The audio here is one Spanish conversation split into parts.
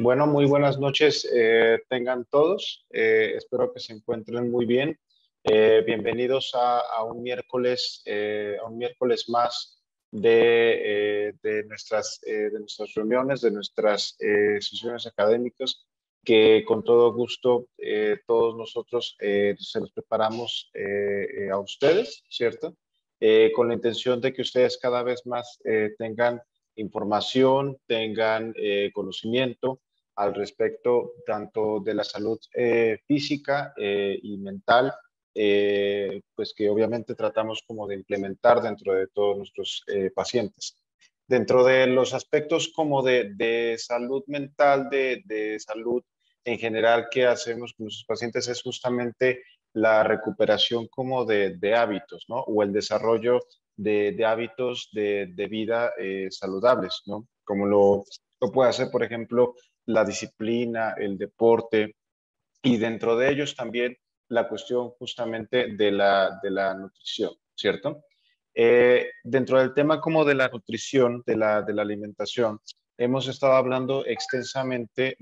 Bueno, muy buenas noches tengan todos. Espero que se encuentren muy bien. Bienvenidos a un miércoles más de nuestras reuniones, de nuestras sesiones académicas, que con todo gusto todos nosotros se los preparamos a ustedes, ¿cierto? Con la intención de que ustedes cada vez más tengan información, tengan conocimiento al respecto tanto de la salud física y mental, pues que obviamente tratamos como de implementar dentro de todos nuestros pacientes. Dentro de los aspectos como de salud mental, de salud en general que hacemos con nuestros pacientes es justamente la recuperación como de hábitos, ¿no? O el desarrollo de hábitos de vida saludables, ¿no? Como lo puede hacer, por ejemplo, la disciplina, el deporte, y dentro de ellos también la cuestión justamente de la nutrición, ¿cierto? Dentro del tema como de la nutrición, de la alimentación, estamos hablando extensamente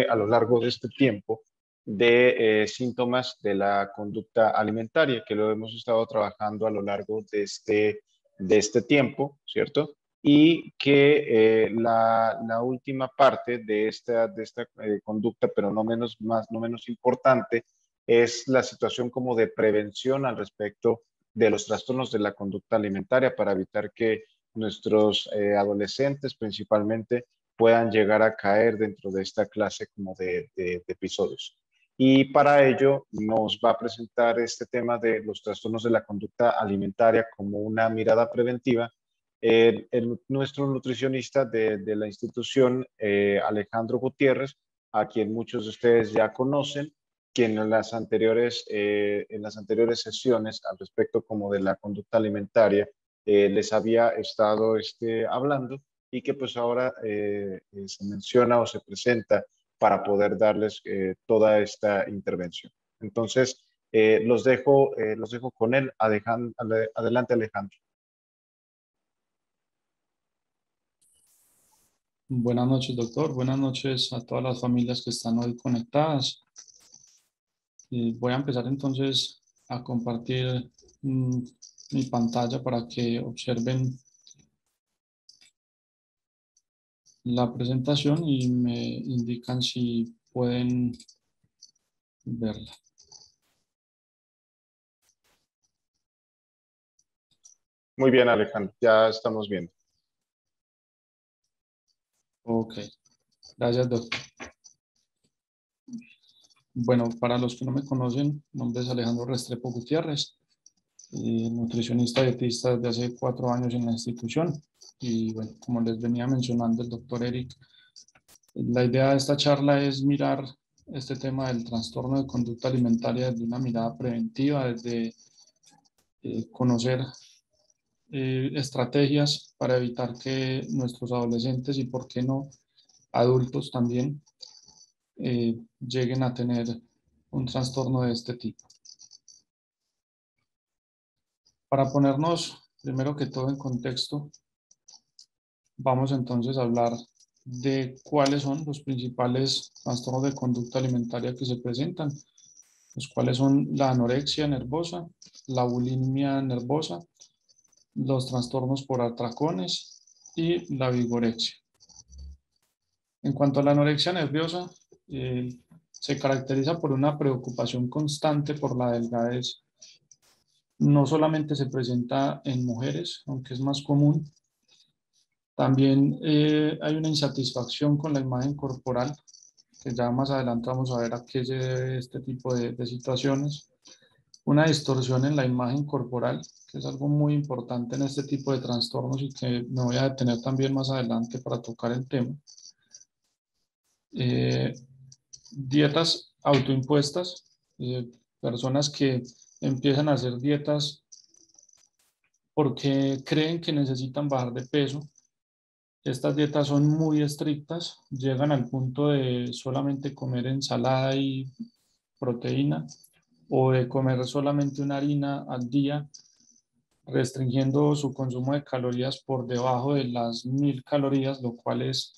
a lo largo de este tiempo de síntomas de la conducta alimentaria, que lo hemos estado trabajando a lo largo de este tiempo, ¿cierto? Y que la última parte de esta conducta, pero no menos importante, es la situación como de prevención al respecto de los trastornos de la conducta alimentaria para evitar que nuestros adolescentes principalmente puedan llegar a caer dentro de esta clase como de episodios. Y para ello nos va a presentar este tema de los trastornos de la conducta alimentaria como una mirada preventiva nuestro nutricionista de la institución, Alejandro Gutiérrez, a quien muchos de ustedes ya conocen, quien en las anteriores sesiones al respecto como de la conducta alimentaria les había estado hablando y que pues ahora se menciona o se presenta para poder darles toda esta intervención. Entonces, los dejo con él. Adelante, Alejandro. Buenas noches, doctor. Buenas noches a todas las familias que están hoy conectadas. Voy a empezar entonces a compartir mi pantalla para que observen la presentación y me indican si pueden verla. Muy bien, Alejandro, ya estamos viendo. Ok, gracias, doctor. Bueno, para los que no me conocen, mi nombre es Alejandro Restrepo Gutiérrez, nutricionista dietista desde hace 4 años en la institución. Y bueno, como les venía mencionando el doctor Eric, la idea de esta charla es mirar este tema del trastorno de conducta alimentaria desde una mirada preventiva, desde conocer estrategias para evitar que nuestros adolescentes y, por qué no, adultos también lleguen a tener un trastorno de este tipo. Para ponernos primero que todo en contexto, vamos entonces a hablar de cuáles son los principales trastornos de conducta alimentaria que se presentan, los cuales son la anorexia nervosa, la bulimia nervosa, los trastornos por atracones y la vigorexia. En cuanto a la anorexia nerviosa, se caracteriza por una preocupación constante por la delgadez. No solamente se presenta en mujeres, aunque es más común, también hay una insatisfacción con la imagen corporal, que ya más adelante vamos a ver a qué se debe este tipo de situaciones. Una distorsión en la imagen corporal, que es algo muy importante en este tipo de trastornos y que me voy a detener también más adelante para tocar el tema. Dietas autoimpuestas, personas que empiezan a hacer dietas porque creen que necesitan bajar de peso. Estas dietas son muy estrictas, llegan al punto de solamente comer ensalada y proteína o de comer solamente una harina al día restringiendo su consumo de calorías por debajo de las 1000 calorías, lo cual es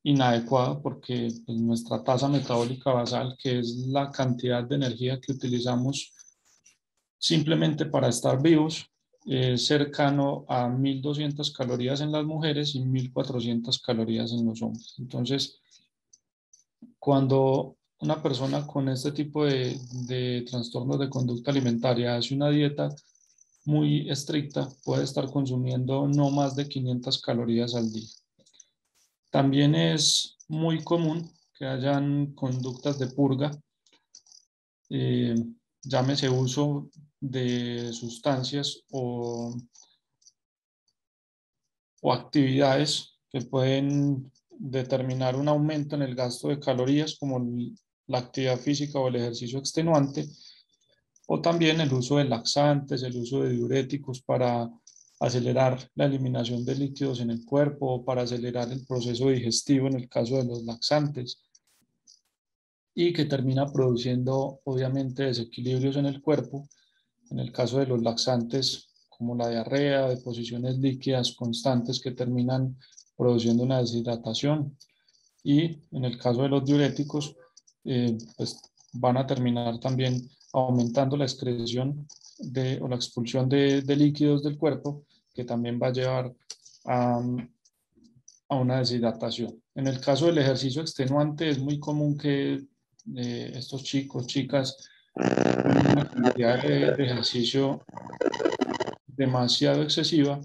inadecuado porque pues, nuestra tasa metabólica basal, que es la cantidad de energía que utilizamos simplemente para estar vivos, es cercano a 1200 calorías en las mujeres y 1400 calorías en los hombres. Entonces, cuando una persona con este tipo de trastornos de conducta alimentaria hace una dieta muy estricta, puede estar consumiendo no más de 500 calorías al día. También es muy común que hayan conductas de purga, eh, llámese uso de sustancias o actividades que pueden determinar un aumento en el gasto de calorías, como la actividad física o el ejercicio extenuante, o también el uso de laxantes, el uso de diuréticos para acelerar la eliminación de líquidos en el cuerpo o para acelerar el proceso digestivo en el caso de los laxantes, y que termina produciendo obviamente desequilibrios en el cuerpo. En el caso de los laxantes, como la diarrea, deposiciones líquidas constantes que terminan produciendo una deshidratación. Y en el caso de los diuréticos, pues van a terminar también aumentando la excreción o la expulsión de líquidos del cuerpo, que también va a llevar a, a una deshidratación. En el caso del ejercicio extenuante, es muy común que estos chicos, chicas, tienen una cantidad de ejercicio demasiado excesiva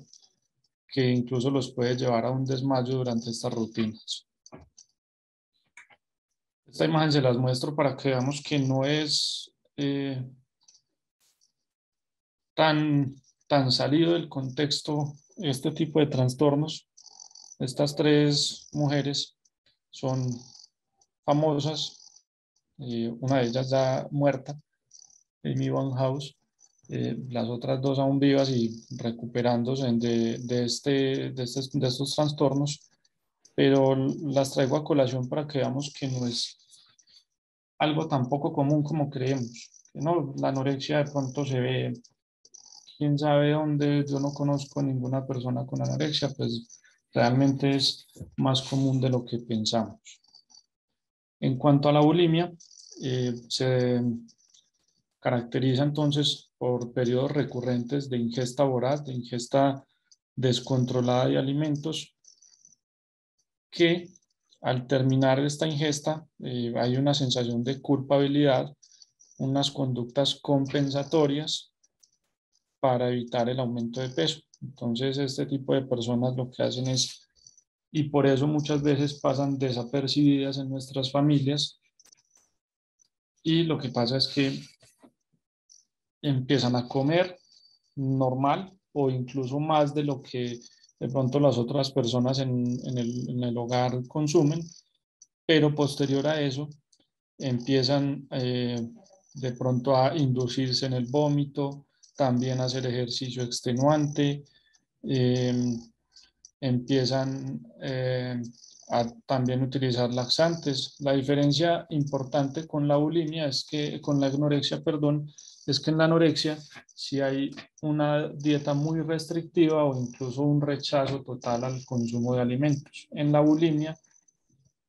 que incluso los puede llevar a un desmayo durante estas rutinas. Esta imagen se las muestro para que veamos que no es tan salido del contexto este tipo de trastornos. Estas tres mujeres son famosas, una de ellas ya muerta, Amy Winehouse, las otras dos aún vivas y recuperándose de estos trastornos, pero las traigo a colación para que veamos que no es algo tan poco común como creemos. No, la anorexia de pronto se ve, quién sabe dónde, yo no conozco ninguna persona con anorexia, pues realmente es más común de lo que pensamos. En cuanto a la bulimia, se caracteriza entonces por periodos recurrentes de ingesta voraz, de ingesta descontrolada de alimentos, que al terminar esta ingesta hay una sensación de culpabilidad, unas conductas compensatorias para evitar el aumento de peso. Entonces, este tipo de personas lo que hacen es, y por eso muchas veces pasan desapercibidas en nuestras familias, y lo que pasa es que empiezan a comer normal o incluso más de lo que de pronto las otras personas en el hogar consumen, pero posterior a eso empiezan de pronto a inducirse en el vómito, también a hacer ejercicio extenuante, eh, empiezan a también utilizar laxantes. La diferencia importante con la bulimia es que, con la anorexia, perdón, es que en la anorexia si hay una dieta muy restrictiva o incluso un rechazo total al consumo de alimentos. En la bulimia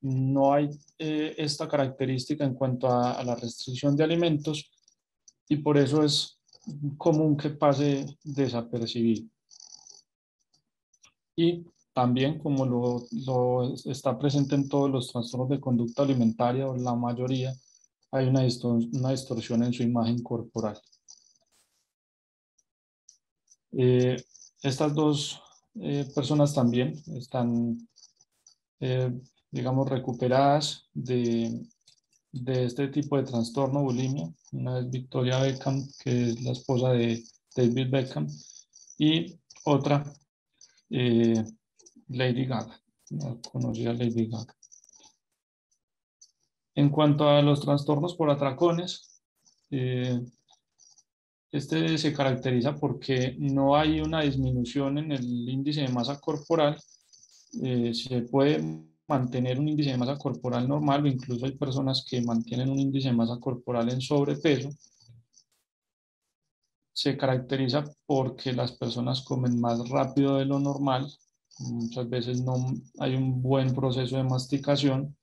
no hay esta característica en cuanto a la restricción de alimentos, y por eso es común que pase desapercibido. Y también, como lo está presente en todos los trastornos de conducta alimentaria, o la mayoría, hay una distorsión en su imagen corporal. Eh, Estas dos personas también están, eh, digamos, recuperadas de este tipo de trastorno, bulimia. Una es Victoria Beckham, que es la esposa de David Beckham, y otra, eh, Lady Gaga, la conocida Lady Gaga. En cuanto a los trastornos por atracones, este se caracteriza porque no hay una disminución en el índice de masa corporal. Se puede mantener un índice de masa corporal normal, o incluso hay personas que mantienen un índice de masa corporal en sobrepeso, se caracteriza porque las personas comen más rápido de lo normal. Muchas veces no hay un buen proceso de masticación.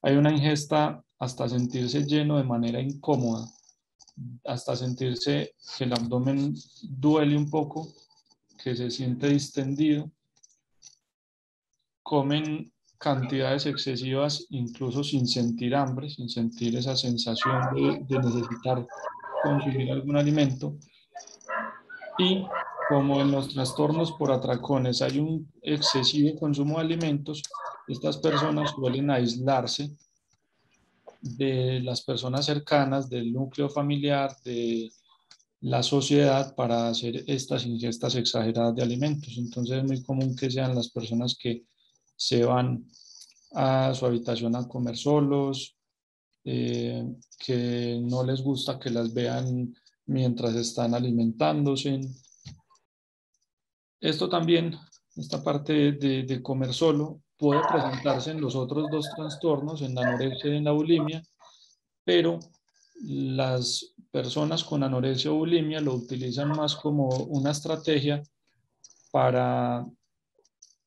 Hay una ingesta hasta sentirse lleno de manera incómoda, hasta sentirse que el abdomen duele un poco, que se siente distendido. Comen cantidades excesivas, incluso sin sentir hambre, sin sentir esa sensación de necesitar consumir algún alimento. Y como en los trastornos por atracones hay un excesivo consumo de alimentos, estas personas suelen aislarse de las personas cercanas, del núcleo familiar, de la sociedad para hacer estas ingestas exageradas de alimentos. Entonces es muy común que sean las personas que se van a su habitación a comer solos, que no les gusta que las vean mientras están alimentándose. Esto también, esta parte de comer solo, puede presentarse en los otros dos trastornos, en la anorexia y en la bulimia, pero las personas con anorexia o bulimia lo utilizan más como una estrategia para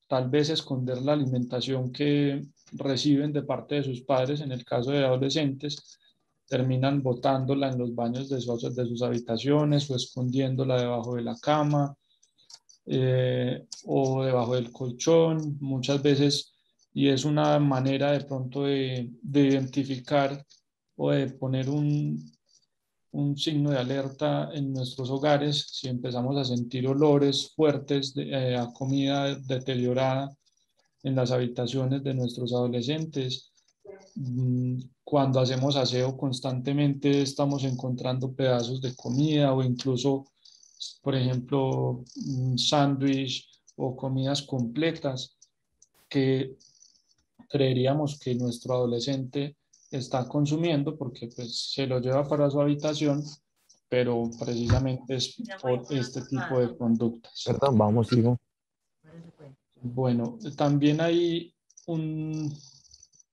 tal vez esconder la alimentación que reciben de parte de sus padres. En el caso de adolescentes, terminan botándola en los baños de sus habitaciones o escondiéndola debajo de la cama, o debajo del colchón, muchas veces, y es una manera de pronto de identificar o de poner un signo de alerta en nuestros hogares si empezamos a sentir olores fuertes a comida deteriorada en las habitaciones de nuestros adolescentes. Cuando hacemos aseo constantemente estamos encontrando pedazos de comida o incluso, por ejemplo, un sándwich o comidas completas que creeríamos que nuestro adolescente está consumiendo porque pues se lo lleva para su habitación, pero precisamente es por este tipo de conductas. Perdón, vamos, hijo. Bueno, también hay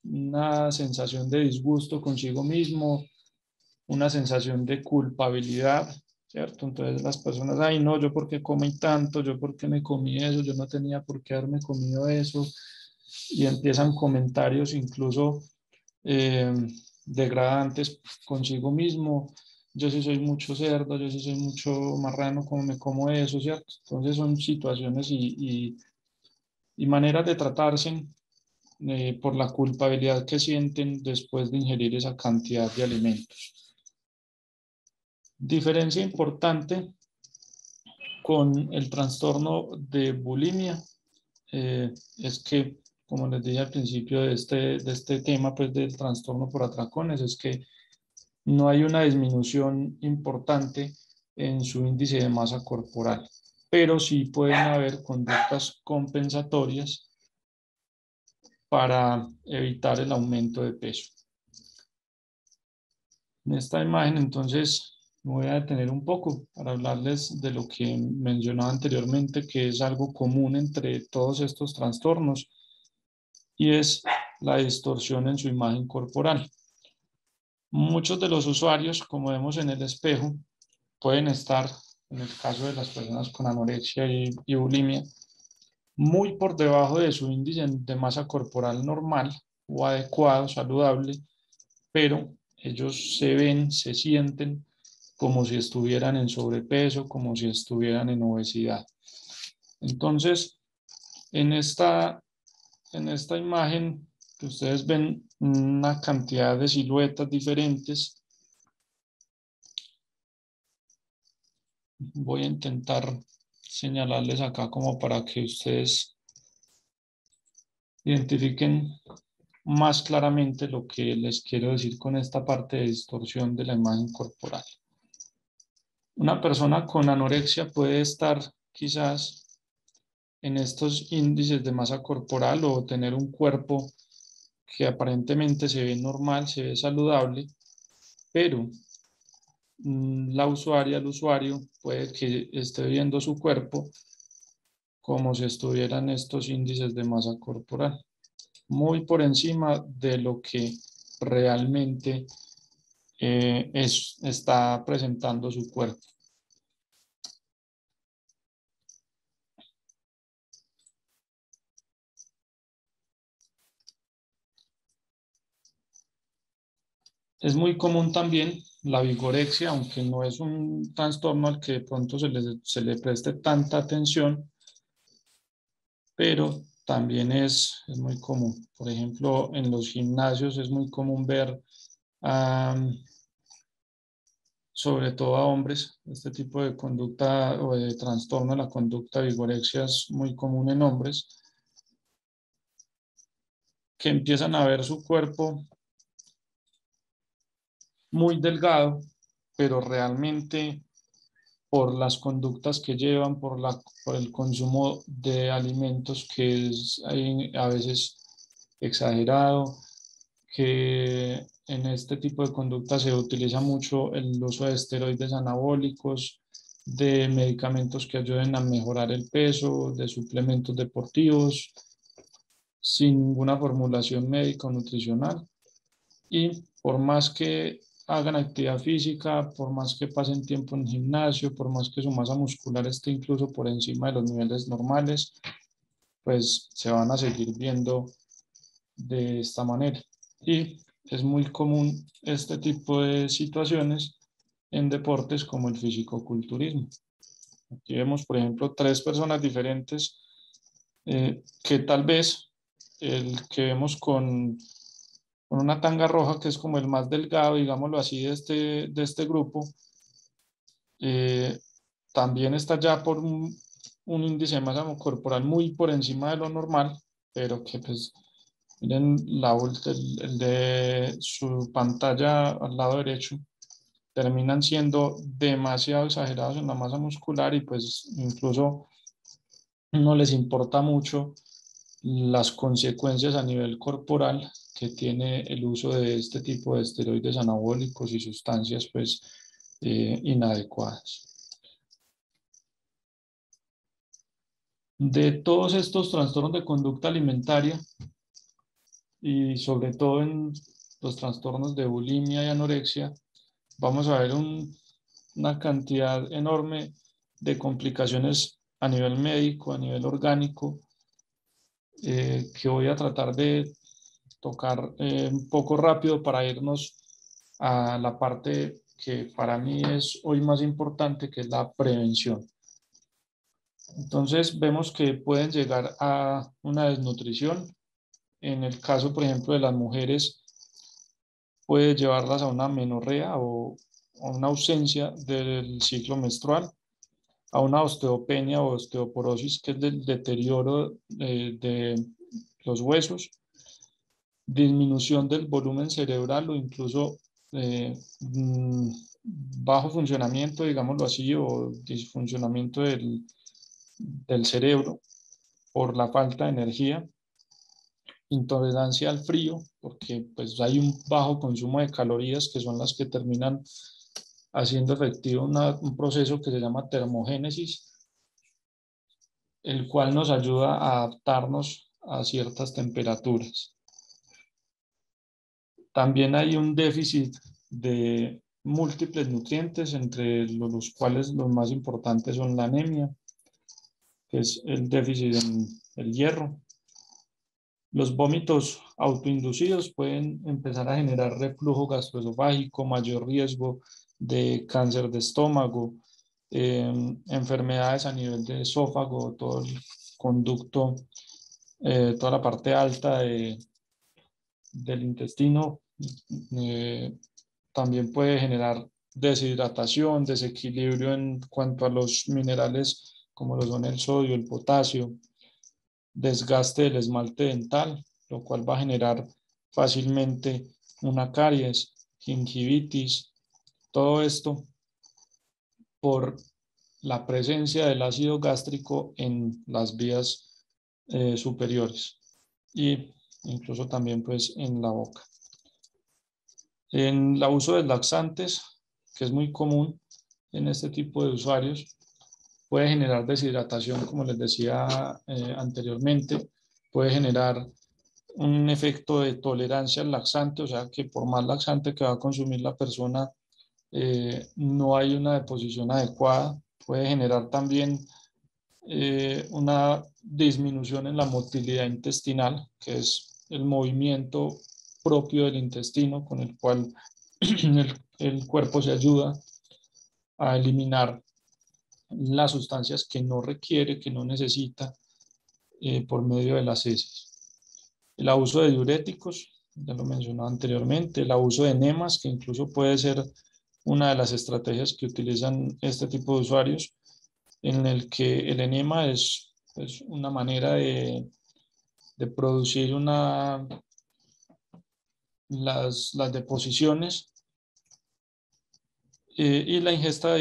una sensación de disgusto consigo mismo, una sensación de culpabilidad, ¿cierto? Entonces las personas, ay, no, yo por qué comí tanto, yo por qué me comí eso, yo no tenía por qué haberme comido eso, y empiezan comentarios incluso eh, degradantes consigo mismo. Yo sí soy mucho cerdo, yo sí soy mucho marrano, como me como eso, ¿cierto? Entonces son situaciones y maneras de tratarse por la culpabilidad que sienten después de ingerir esa cantidad de alimentos. Diferencia importante con el trastorno de bulimia es que, como les dije al principio de este tema, pues del trastorno por atracones, es que no hay una disminución importante en su índice de masa corporal, pero sí pueden haber conductas compensatorias para evitar el aumento de peso. En esta imagen, entonces, me voy a detener un poco para hablarles de lo que mencionaba anteriormente, que es algo común entre todos estos trastornos, y es la distorsión en su imagen corporal. Muchos de los usuarios, como vemos en el espejo, pueden estar, en el caso de las personas con anorexia y bulimia, muy por debajo de su índice de masa corporal normal o adecuado, saludable, pero ellos se ven, se sienten como si estuvieran en sobrepeso, como si estuvieran en obesidad. Entonces, en esta imagen que ustedes ven una cantidad de siluetas diferentes, voy a intentar señalarles acá como para que ustedes identifiquen más claramente lo que les quiero decir con esta parte de distorsión de la imagen corporal. Una persona con anorexia puede estar quizás en estos índices de masa corporal o tener un cuerpo que aparentemente se ve normal, se ve saludable, pero la usuaria, el usuario puede que esté viendo su cuerpo como si estuvieran estos índices de masa corporal, muy por encima de lo que realmente está presentando su cuerpo. Es muy común también la vigorexia, aunque no es un trastorno al que de pronto se le preste tanta atención, pero también es muy común. Por ejemplo, en los gimnasios es muy común ver, sobre todo a hombres, este tipo de conducta o de trastorno de la conducta vigorexia es muy común en hombres, que empiezan a ver su cuerpo muy delgado, pero realmente por las conductas que llevan, por el consumo de alimentos que es a veces exagerado, que en este tipo de conducta se utiliza mucho el uso de esteroides anabólicos, de medicamentos que ayuden a mejorar el peso, de suplementos deportivos, sin ninguna formulación médica o nutricional. Y por más que hagan actividad física, por más que pasen tiempo en gimnasio, por más que su masa muscular esté incluso por encima de los niveles normales, pues se van a seguir viendo de esta manera. Y es muy común este tipo de situaciones en deportes como el fisicoculturismo. Aquí vemos, por ejemplo, tres personas diferentes que tal vez el que vemos con una tanga roja, que es como el más delgado, digámoslo así, de este grupo, eh, también está ya por un índice de masa corporal muy por encima de lo normal, pero que pues, miren el de su pantalla al lado derecho, terminan siendo demasiado exagerados en la masa muscular y pues incluso no les importa mucho las consecuencias a nivel corporal que tiene el uso de este tipo de esteroides anabólicos y sustancias pues inadecuadas. De todos estos trastornos de conducta alimentaria y sobre todo en los trastornos de bulimia y anorexia, vamos a ver una cantidad enorme de complicaciones a nivel médico, a nivel orgánico, que voy a tratar de tocar un poco rápido para irnos a la parte que para mí es hoy más importante, que es la prevención. Entonces vemos que pueden llegar a una desnutrición. En el caso, por ejemplo, de las mujeres, puede llevarlas a una menorrea o a una ausencia del ciclo menstrual, a una osteopenia o osteoporosis, que es del deterioro de los huesos, disminución del volumen cerebral o incluso eh, mm, bajo funcionamiento, digámoslo así, o disfuncionamiento del cerebro por la falta de energía, intolerancia al frío, porque pues hay un bajo consumo de calorías que son las que terminan haciendo efectivo un proceso que se llama termogénesis, el cual nos ayuda a adaptarnos a ciertas temperaturas. También hay un déficit de múltiples nutrientes, entre los cuales los más importantes son la anemia, que es el déficit en el hierro. Los vómitos autoinducidos pueden empezar a generar reflujo gastroesofágico, mayor riesgo de cáncer de estómago, enfermedades a nivel de esófago, todo el conducto, toda la parte alta del intestino. eh, También puede generar deshidratación, desequilibrio en cuanto a los minerales como lo son el sodio, el potasio, desgaste del esmalte dental, lo cual va a generar fácilmente una caries, gingivitis, todo esto por la presencia del ácido gástrico en las vías superiores y incluso también pues en la boca. En el uso de laxantes, que es muy común en este tipo de usuarios, puede generar deshidratación, como les decía anteriormente, puede generar un efecto de tolerancia al laxante, o sea que por más laxante que va a consumir la persona, no hay una deposición adecuada, puede generar también una disminución en la motilidad intestinal, que es el movimiento propio del intestino con el cual el cuerpo se ayuda a eliminar las sustancias que no requiere, que no necesita, por medio de las heces. El abuso de diuréticos, ya lo mencionaba anteriormente, el abuso de enemas, que incluso puede ser una de las estrategias que utilizan este tipo de usuarios, en el que el enema es una manera de producir las deposiciones, y la ingesta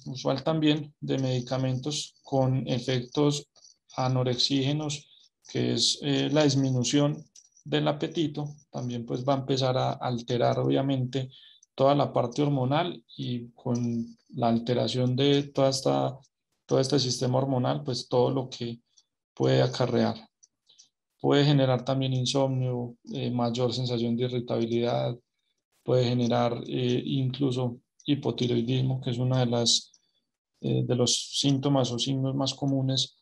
usual también de medicamentos con efectos anorexígenos, que es la disminución del apetito. También pues va a empezar a alterar obviamente toda la parte hormonal, y con la alteración de todo este sistema hormonal, pues todo lo que puede acarrear. Puede generar también insomnio, mayor sensación de irritabilidad, puede generar incluso hipotiroidismo, que es una de los síntomas o signos más comunes,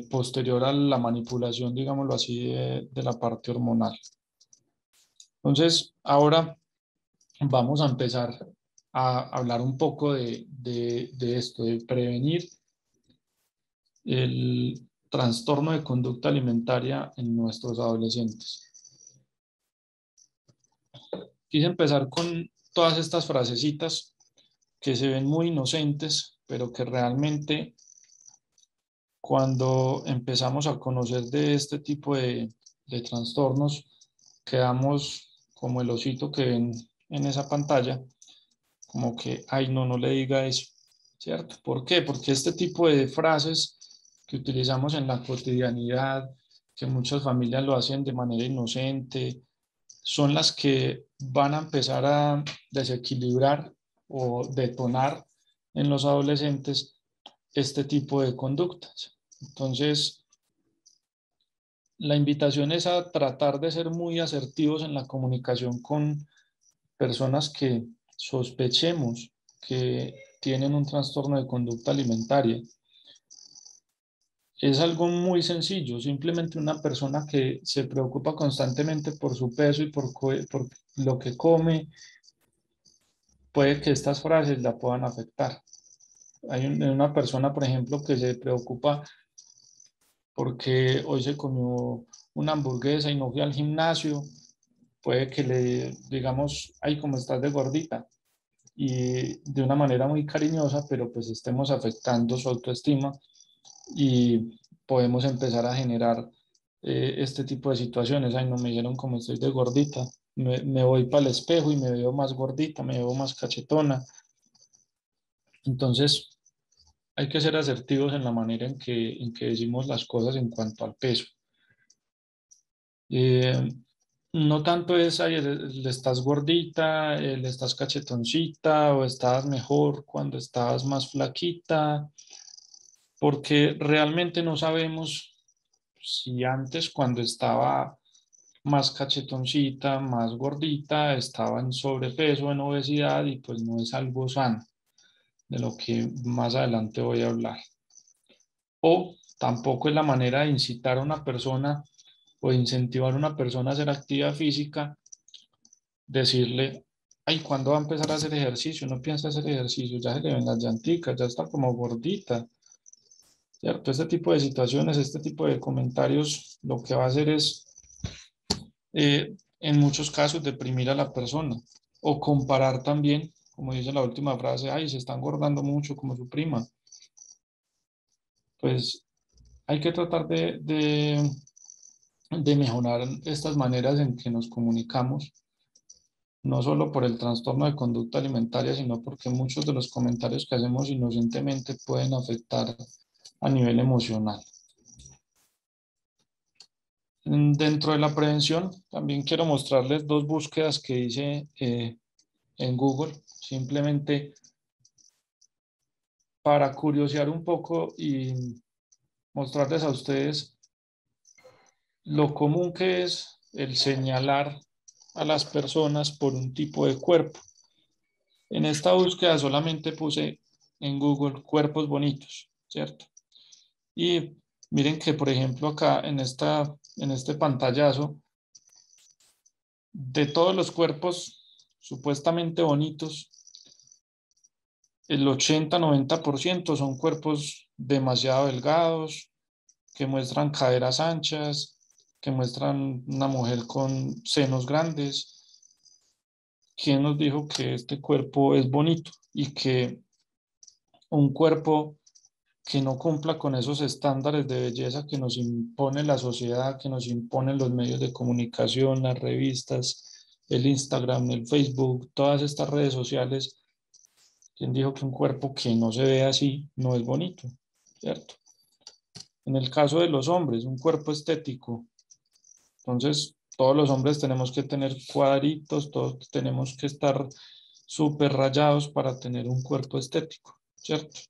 posterior a la manipulación, digámoslo así, de la parte hormonal. Entonces, ahora vamos a empezar a hablar un poco de esto, de prevenir el trastorno de conducta alimentaria en nuestros adolescentes. Quise empezar con todas estas frasecitas que se ven muy inocentes, pero que realmente, cuando empezamos a conocer de este tipo de trastornos, quedamos como el osito que ven en esa pantalla, como que, ay, no, no le diga eso, ¿cierto? ¿Por qué? Porque este tipo de frases que utilizamos en la cotidianidad, que muchas familias lo hacen de manera inocente, son las que van a empezar a desequilibrar o detonar en los adolescentes este tipo de conductas. Entonces, la invitación es a tratar de ser muy asertivos en la comunicación con personas que sospechemos que tienen un trastorno de conducta alimentaria. Es algo muy sencillo, simplemente una persona que se preocupa constantemente por su peso y por lo que come, puede que estas frases la puedan afectar. Hay una persona, por ejemplo, que se preocupa porque hoy se comió una hamburguesa y no fui al gimnasio. Puede que le digamos, ay, como estás de gordita, y de una manera muy cariñosa, pero pues estemos afectando su autoestima, y podemos empezar a generar este tipo de situaciones. Ay, no me dijeron como estoy de gordita, me voy para el espejo y me veo más gordita, me veo más cachetona. Entonces, hay que ser asertivos en la manera en que decimos las cosas en cuanto al peso. Eh, no tanto es, ay, le estás gordita, le estás cachetoncita, o estabas mejor cuando estabas más flaquita, porque realmente no sabemos si antes, cuando estaba más cachetoncita, más gordita, estaba en sobrepeso, en obesidad, y pues no es algo sano, de lo que más adelante voy a hablar. O tampoco es la manera de incitar a una persona o de incentivar a una persona a hacer actividad física, decirle, ay, ¿cuándo va a empezar a hacer ejercicio? No piensa hacer ejercicio, ya se le ven las llanticas, ya está como gordita, ¿cierto? Este tipo de situaciones, este tipo de comentarios, lo que va a hacer es, en muchos casos, deprimir a la persona, o comparar también, como dice la última frase, ay, se está engordando mucho como su prima. Pues hay que tratar de mejorar estas maneras en que nos comunicamos, no solo por el trastorno de conducta alimentaria, sino porque muchos de los comentarios que hacemos inocentemente pueden afectar a nivel emocional. Dentro de la prevención, también quiero mostrarles dos búsquedas que hice en Google, simplemente para curiosear un poco y mostrarles a ustedes lo común que es el señalar a las personas por un tipo de cuerpo. En esta búsqueda solamente puse en Google cuerpos bonitos, ¿cierto? Y miren que, por ejemplo, acá en este pantallazo, de todos los cuerpos supuestamente bonitos, el 80-90% son cuerpos demasiado delgados, que muestran caderas anchas, que muestran una mujer con senos grandes. ¿Quién nos dijo que este cuerpo es bonito y que un cuerpo que no cumpla con esos estándares de belleza que nos impone la sociedad, que nos imponen los medios de comunicación, las revistas, el Instagram, el Facebook, todas estas redes sociales? ¿Quién dijo que un cuerpo que no se ve así no es bonito? ¿Cierto? En el caso de los hombres, un cuerpo estético. Entonces, todos los hombres tenemos que tener cuadritos, todos tenemos que estar súper rayados para tener un cuerpo estético, ¿cierto?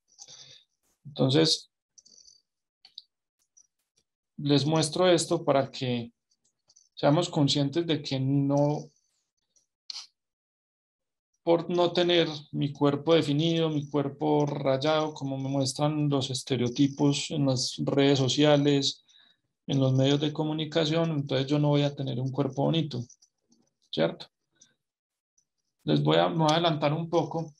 Entonces, les muestro esto para que seamos conscientes de que no, por no tener mi cuerpo definido, mi cuerpo rayado, como me muestran los estereotipos en las redes sociales, en los medios de comunicación, entonces yo no voy a tener un cuerpo bonito, ¿cierto? Me voy a adelantar un poco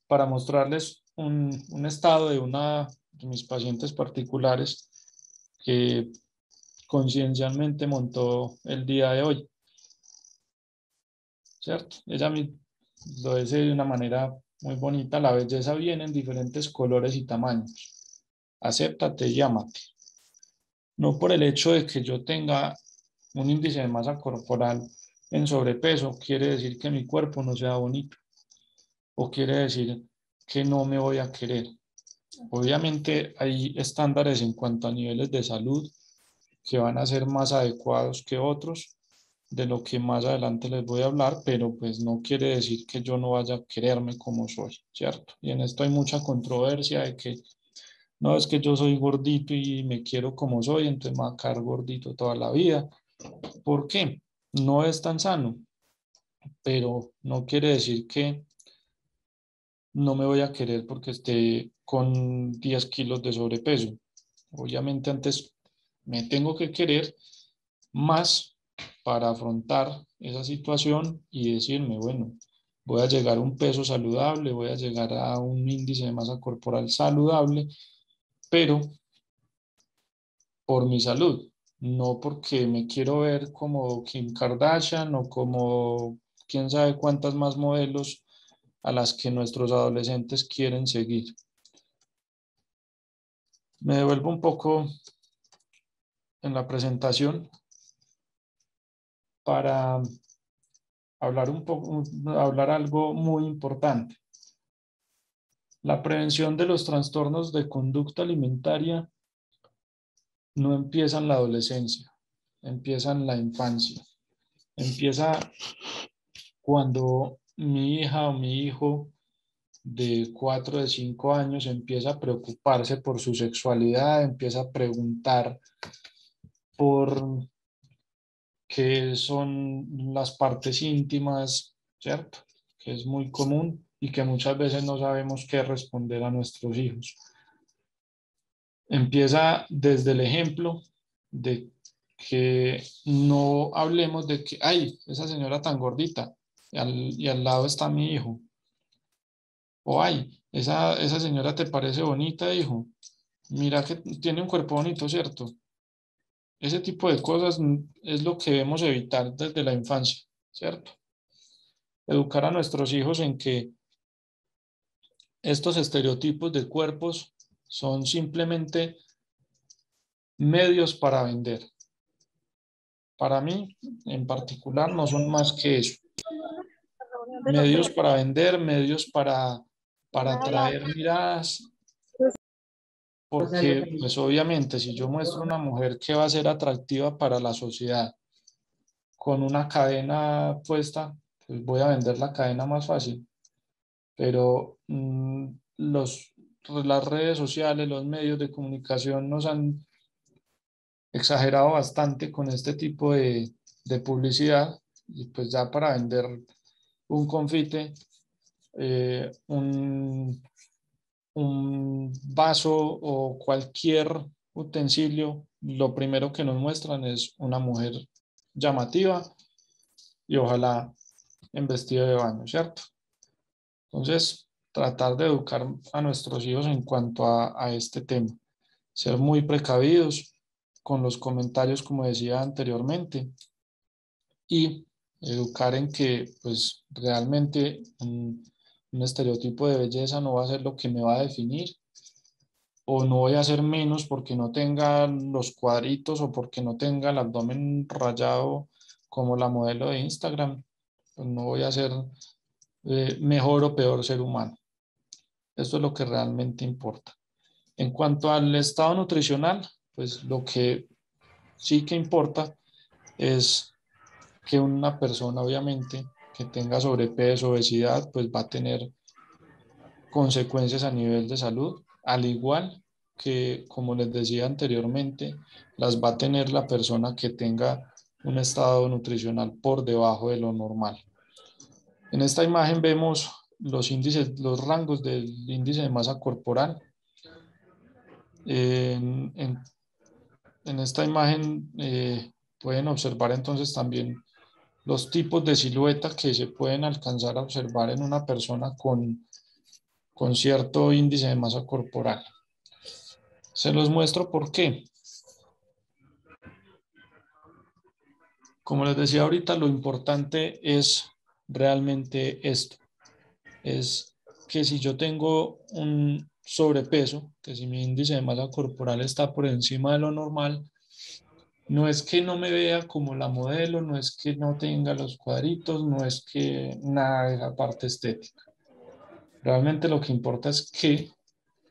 para mostrarles un estado de una de mis pacientes particulares que conciencialmente montó el día de hoy, ¿cierto? Ella lo dice de una manera muy bonita: la belleza viene en diferentes colores y tamaños. Acéptate y ámate. No por el hecho de que yo tenga un índice de masa corporal en sobrepeso, quiere decir que mi cuerpo no sea bonito, o quiere decir que no me voy a querer. Obviamente hay estándares en cuanto a niveles de salud que van a ser más adecuados que otros, de lo que más adelante les voy a hablar, pero pues no quiere decir que yo no vaya a quererme como soy, ¿cierto? Y en esto hay mucha controversia de que no, es que yo soy gordito y me quiero como soy, entonces me voy a quedar gordito toda la vida. ¿Por qué? No es tan sano, pero no quiere decir que no me voy a querer porque esté con 10 kilos de sobrepeso. Obviamente antes me tengo que querer más para afrontar esa situación y decirme, bueno, voy a llegar a un peso saludable, voy a llegar a un índice de masa corporal saludable, pero por mi salud, no porque me quiero ver como Kim Kardashian o como quién sabe cuántas más modelos a las que nuestros adolescentes quieren seguir. Me devuelvo un poco en la presentación para hablar algo muy importante. La prevención de los trastornos de conducta alimentaria no empieza en la adolescencia, empieza en la infancia. Empieza cuando mi hija o mi hijo de 4 de 5 años empieza a preocuparse por su sexualidad, empieza a preguntar por qué son las partes íntimas, ¿cierto? Que es muy común y que muchas veces no sabemos qué responder a nuestros hijos. Empieza desde el ejemplo de que no hablemos de que, ay, esa señora tan gordita, y al lado está mi hijo. O ay, esa señora te parece bonita, hijo. Mira que tiene un cuerpo bonito, ¿cierto? Ese tipo de cosas es lo que debemos evitar desde la infancia, ¿cierto? Educar a nuestros hijos en que estos estereotipos de cuerpos son simplemente medios para vender. Para mí, en particular, no son más que eso. Medios para vender, medios para atraer miradas, porque pues obviamente si yo muestro una mujer que va a ser atractiva para la sociedad con una cadena puesta, pues voy a vender la cadena más fácil. Pero las redes sociales, los medios de comunicación nos han exagerado bastante con este tipo de publicidad, y pues ya para vender un confite, un vaso o cualquier utensilio, lo primero que nos muestran es una mujer llamativa y ojalá en vestido de baño, ¿cierto? Entonces, tratar de educar a nuestros hijos en cuanto a este tema. Ser muy precavidos con los comentarios, como decía anteriormente, y educar en que, pues, realmente un estereotipo de belleza no va a ser lo que me va a definir, o no voy a ser menos porque no tenga los cuadritos o porque no tenga el abdomen rayado como la modelo de Instagram. Pues no voy a ser mejor o peor ser humano. Eso es lo que realmente importa. En cuanto al estado nutricional, pues lo que sí que importa es que una persona, obviamente, que tenga sobrepeso, obesidad, pues va a tener consecuencias a nivel de salud, al igual que, como les decía anteriormente, las va a tener la persona que tenga un estado nutricional por debajo de lo normal. En esta imagen vemos los índices, los rangos del índice de masa corporal. En, en, en esta imagen pueden observar entonces también los tipos de silueta que se pueden alcanzar a observar en una persona con cierto índice de masa corporal. Se los muestro por qué. Como les decía ahorita, lo importante es realmente esto. Es que si yo tengo un sobrepeso, que si mi índice de masa corporal está por encima de lo normal, no es que no me vea como la modelo, no es que no tenga los cuadritos, no es que nada de la parte estética. Realmente lo que importa es que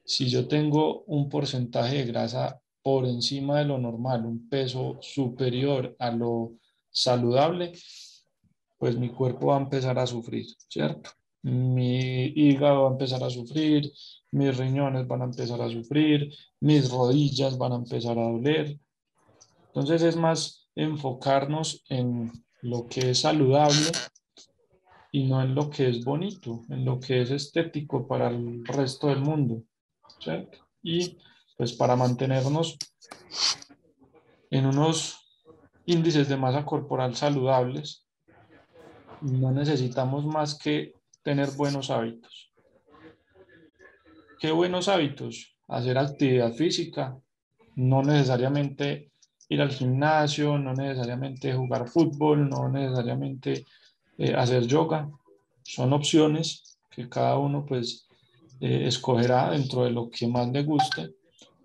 si yo tengo un porcentaje de grasa por encima de lo normal, un peso superior a lo saludable, pues mi cuerpo va a empezar a sufrir, ¿cierto? Mi hígado va a empezar a sufrir, mis riñones van a empezar a sufrir, mis rodillas van a empezar a doler. Entonces es más enfocarnos en lo que es saludable y no en lo que es bonito, en lo que es estético para el resto del mundo, ¿cierto? Y pues para mantenernos en unos índices de masa corporal saludables, no necesitamos más que tener buenos hábitos. ¿Qué buenos hábitos? Hacer actividad física, no necesariamente ir al gimnasio, no necesariamente jugar fútbol, no necesariamente hacer yoga. Son opciones que cada uno pues escogerá dentro de lo que más le guste,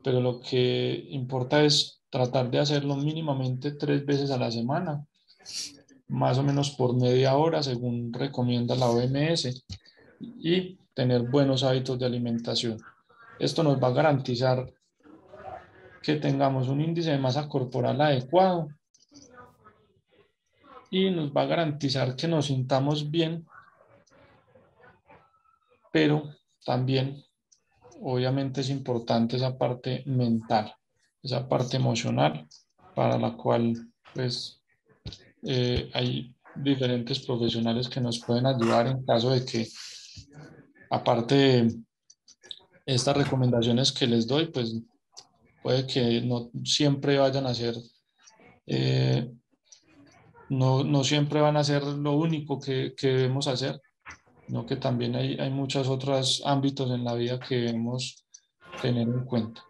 pero lo que importa es tratar de hacerlo mínimamente 3 veces a la semana, más o menos por media hora, según recomienda la OMS, y tener buenos hábitos de alimentación. Esto nos va a garantizar que tengamos un índice de masa corporal adecuado y nos va a garantizar que nos sintamos bien, pero también obviamente es importante esa parte mental, esa parte emocional, para la cual pues hay diferentes profesionales que nos pueden ayudar en caso de que, aparte de estas recomendaciones que les doy, pues puede que no siempre vayan a ser, eh, no siempre van a ser lo único que debemos hacer, sino que también hay muchos otros ámbitos en la vida que debemos tener en cuenta.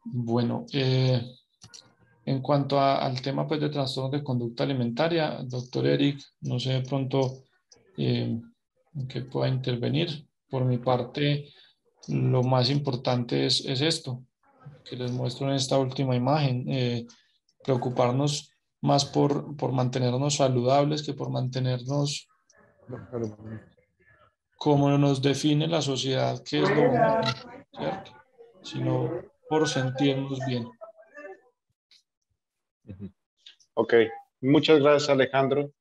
Bueno, en cuanto al tema pues, de trastornos de conducta alimentaria, doctor Eric, no sé de pronto en qué pueda intervenir. Por mi parte, lo más importante es esto, que les muestro en esta última imagen, preocuparnos más por mantenernos saludables que por mantenernos como nos define la sociedad, que es lo bonito, ¿cierto? Sino por sentirnos bien. Ok, muchas gracias Alejandro.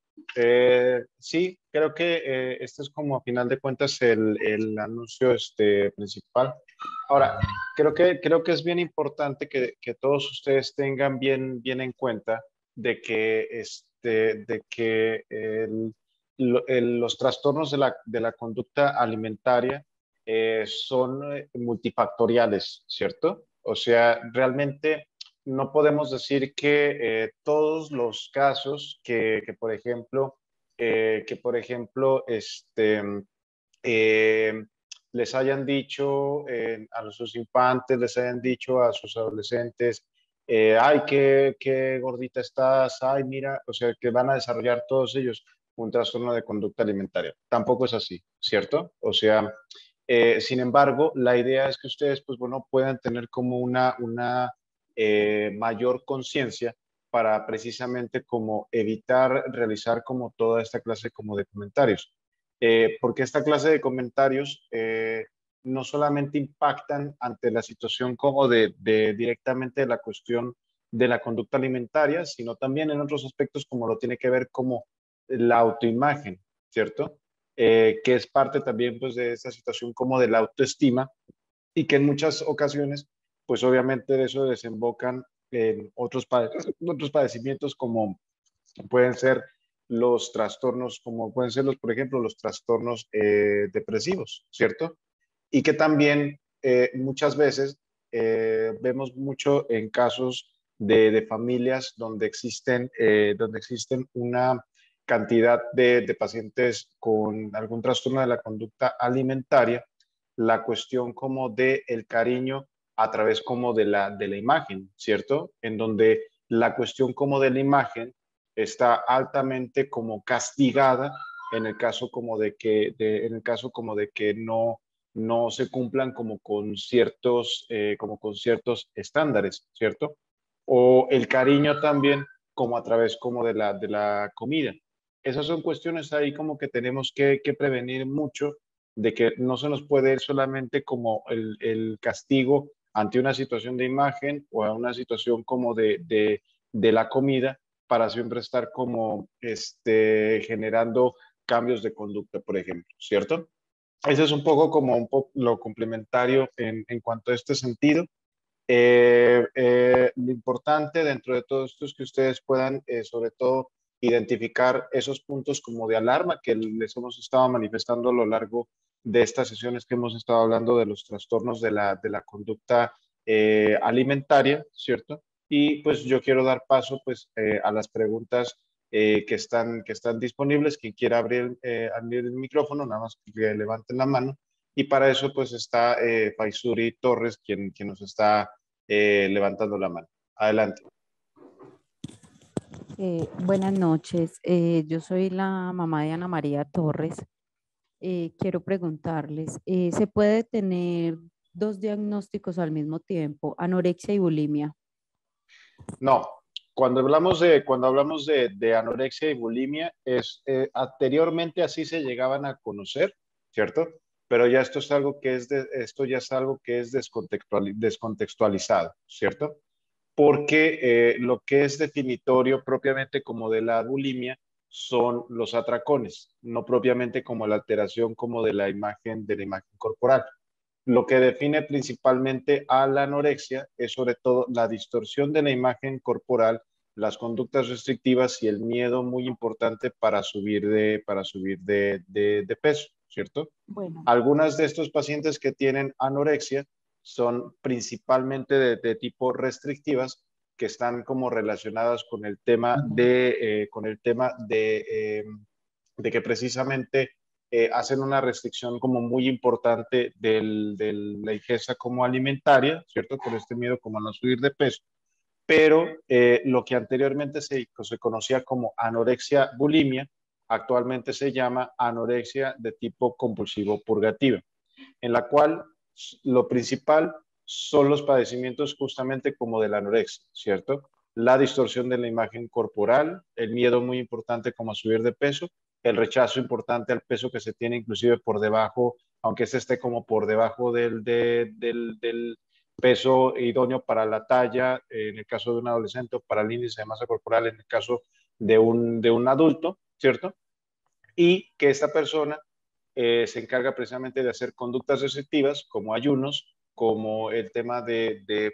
Sí, creo que este es como a final de cuentas el anuncio principal. Ahora, creo que es bien importante que todos ustedes tengan bien en cuenta de que los trastornos de la conducta alimentaria son multifactoriales, ¿cierto? O sea, realmente no podemos decir que todos los casos por ejemplo, eh, les hayan dicho a sus infantes, les hayan dicho a sus adolescentes, ay, qué gordita estás, ay, mira, o sea, que van a desarrollar todos ellos un trastorno de conducta alimentaria. Tampoco es así, ¿cierto? O sea, sin embargo, la idea es que ustedes, pues bueno, puedan tener como una mayor conciencia para precisamente como evitar realizar como toda esta clase como de comentarios. Porque esta clase de comentarios no solamente impactan ante la situación como de directamente de la cuestión de la conducta alimentaria, sino también en otros aspectos como lo tiene que ver como la autoimagen, ¿cierto? Que es parte también pues de esta situación como de la autoestima y que en muchas ocasiones pues obviamente de eso desembocan en otros padecimientos como pueden ser los trastornos, como pueden ser los, por ejemplo, los trastornos depresivos, ¿cierto? Y que también muchas veces vemos mucho en casos de familias donde existen una cantidad de pacientes con algún trastorno de la conducta alimentaria, la cuestión como de el cariño a través como de la imagen, ¿cierto? En donde la cuestión como de la imagen está altamente como castigada en el caso como en el caso como de que no se cumplan como con ciertos estándares, ¿cierto? O el cariño también como a través como de la comida. Esas son cuestiones ahí como que tenemos que prevenir mucho de que no se nos puede ir solamente como el castigo ante una situación de imagen o a una situación como de la comida para siempre estar como generando cambios de conducta, por ejemplo, ¿cierto? Ese es un poco como un poco lo complementario en cuanto a este sentido. Lo importante dentro de todo esto es que ustedes puedan, sobre todo, identificar esos puntos como de alarma que les hemos estado manifestando a lo largo de estas sesiones que hemos estado hablando de los trastornos de la conducta alimentaria, ¿cierto? Y pues yo quiero dar paso pues a las preguntas que están disponibles. Quien quiera abrir el micrófono, nada más que levanten la mano. Y para eso pues está Faisuri Torres, quien nos está levantando la mano. Adelante. Buenas noches, yo soy la mamá de Ana María Torres. Quiero preguntarles, ¿se puede tener dos diagnósticos al mismo tiempo, anorexia y bulimia? No, cuando hablamos de anorexia y bulimia, anteriormente así se llegaban a conocer, ¿cierto? Pero ya esto es algo que esto ya es algo que es descontextualizado, ¿cierto? Porque lo que es definitorio propiamente como de la bulimia son los atracones, no propiamente como la alteración como de la imagen corporal. Lo que define principalmente a la anorexia es sobre todo la distorsión de la imagen corporal, las conductas restrictivas y el miedo muy importante para subir de peso, ¿cierto? Bueno, Algunas de estos pacientes que tienen anorexia son principalmente de tipo restrictivas, que están como relacionadas con el tema de que precisamente hacen una restricción como muy importante de la ingesta como alimentaria, ¿cierto? Por este miedo como a no subir de peso. Pero lo que anteriormente se conocía como anorexia bulimia, actualmente se llama anorexia de tipo compulsivo purgativa, en la cual lo principal son los padecimientos justamente como de la anorexia, ¿cierto? La distorsión de la imagen corporal, el miedo muy importante como a subir de peso, el rechazo importante al peso que se tiene inclusive por debajo, aunque este esté como por debajo del peso idóneo para la talla, en el caso de un adolescente, o para el índice de masa corporal en el caso de un adulto, ¿cierto? Y que esta persona se encarga precisamente de hacer conductas restrictivas como ayunos, como el tema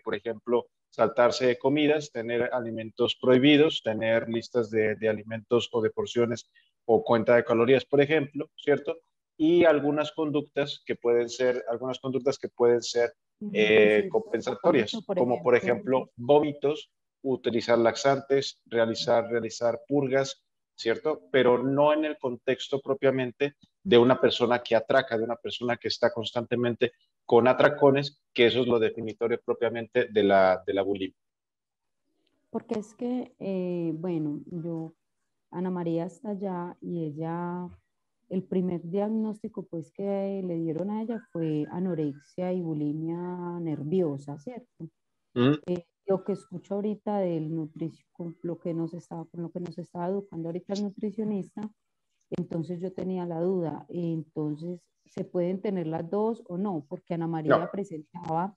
por ejemplo, saltarse de comidas, tener alimentos prohibidos, tener listas de alimentos o de porciones o cuenta de calorías, por ejemplo, ¿cierto? y algunas conductas que pueden ser, compensatorias, Por como por ejemplo, ejemplo vómitos, utilizar laxantes, realizar purgas, ¿cierto? Pero no en el contexto propiamente de una persona que atraca, de una persona que está constantemente con atracones, que eso es lo definitorio propiamente de la bulimia. porque es que, bueno, Ana María está allá y ella, el primer diagnóstico pues que le dieron a ella fue anorexia y bulimia nerviosa, ¿cierto? ¿Mm? Lo que escucho ahorita del nutrición, con lo que nos estaba educando ahorita el nutricionista, entonces yo tenía la duda, entonces, ¿se pueden tener las dos o no? Porque Ana No, María presentaba,